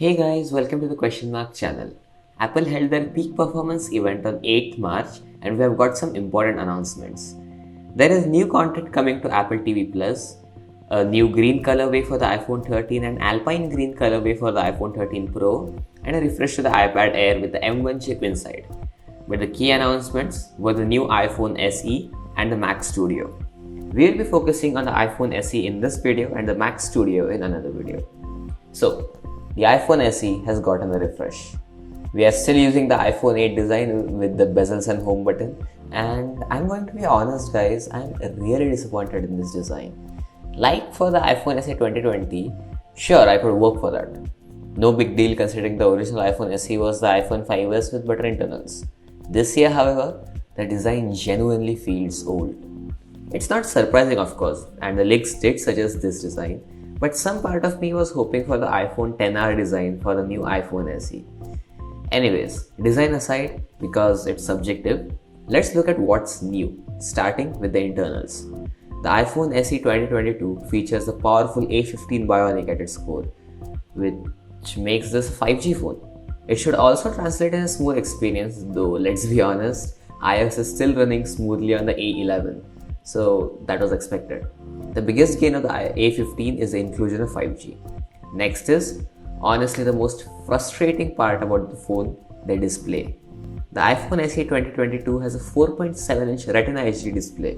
Hey guys, welcome to the Question Mark channel. Apple held their peak performance event on 8th March and we have got some important announcements. There is new content coming to Apple TV Plus, a new green colorway for the iPhone 13 and alpine green colorway for the iPhone 13 Pro, and a refresh to the iPad Air with the M1 chip inside. But the key announcements were the new iPhone SE and the Mac Studio. We will be focusing on the iPhone SE in this video and the Mac Studio in another video. So, the iPhone SE has gotten a refresh. We are still using the iPhone 8 design with the bezels and home button, and I'm going to be honest guys, I'm really disappointed in this design. Like for the iPhone SE 2020, sure I could work for that. No big deal considering the original iPhone SE was the iPhone 5s with better internals. This year however, the design genuinely feels old. It's not surprising of course, and the leaks did suggest this design, but some part of me was hoping for the iPhone XR design for the new iPhone SE. Anyways, design aside, because it's subjective, let's look at what's new, starting with the internals. The iPhone SE 2022 features a powerful A15 Bionic at its core, which makes this a 5G phone. It should also translate in a smooth experience, though let's be honest, iOS is still running smoothly on the A11, so that was expected. The biggest gain of the A15 is the inclusion of 5G. Next is, honestly the most frustrating part about the phone, the display. The iPhone SE 2022 has a 4.7-inch Retina HD display,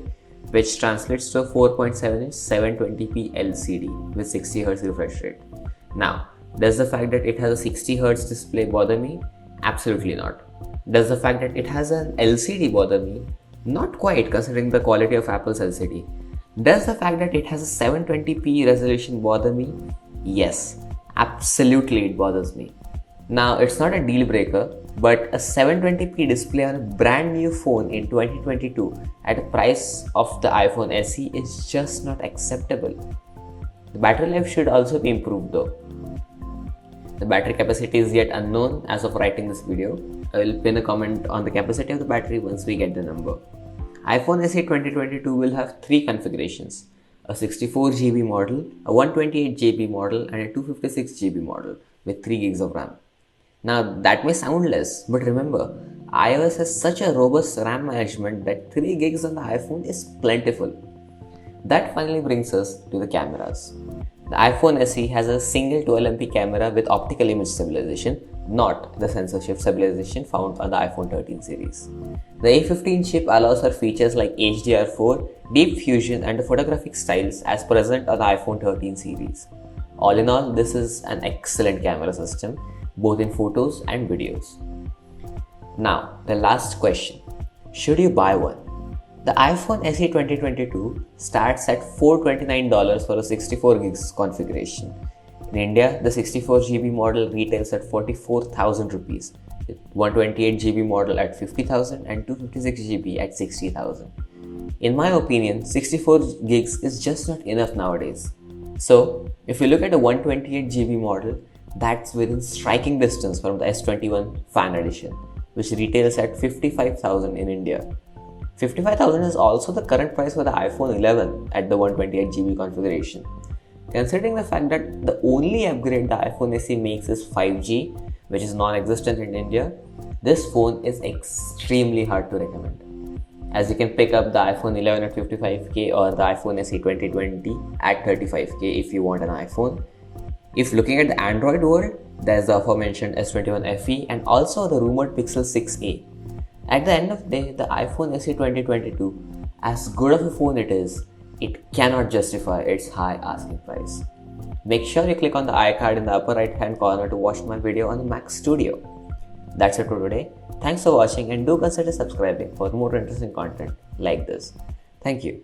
which translates to a 4.7-inch 720p LCD with 60Hz refresh rate. Now, does the fact that it has a 60Hz display bother me? Absolutely not. Does the fact that it has an LCD bother me? Not quite, considering the quality of Apple's LCD. Does the fact that it has a 720p resolution bother me? Yes, absolutely it bothers me. Now, it's not a deal breaker, but a 720p display on a brand new phone in 2022 at a price of the iPhone SE is just not acceptable. The battery life should also be improved though. The battery capacity is yet unknown as of writing this video. I will pin a comment on the capacity of the battery once we get the number. iPhone SE 2022 will have three configurations: a 64GB model, a 128GB model, and a 256GB model with 3 gigs of RAM. Now that may sound less, but remember, iOS has such a robust RAM management that 3 gigs on the iPhone is plentiful. That finally brings us to the cameras. The iPhone SE has a single 12MP camera with optical image stabilization, not the sensor shift stabilization found on the iPhone 13 series. The A15 chip allows for features like HDR4, deep fusion, and the photographic styles as present on the iPhone 13 series. All in all, this is an excellent camera system, both in photos and videos. Now, the last question. Should you buy one? The iPhone SE 2022 starts at $429 for a 64 gigs configuration. In India, the 64GB model retails at 44,000 rupees, with 128GB model at 50,000 and 256GB at 60,000. In my opinion, 64 gigs is just not enough nowadays. So, if you look at the 128GB model, that's within striking distance from the S21 Fan Edition, which retails at 55,000 in India. 55,000 is also the current price for the iPhone 11 at the 128GB configuration. Considering the fact that the only upgrade the iPhone SE makes is 5G, which is non-existent in India, this phone is extremely hard to recommend. As you can pick up the iPhone 11 at 55k or the iPhone SE 2020 at 35k if you want an iPhone. If looking at the Android world, there's the aforementioned S21 FE and also the rumored Pixel 6a. At the end of the day, the iPhone SE 2022, as good of a phone it is, it cannot justify its high asking price. Make sure you click on the iCard in the upper right hand corner to watch my video on the Mac Studio. That's it for today. Thanks for watching and do consider subscribing for more interesting content like this. Thank you.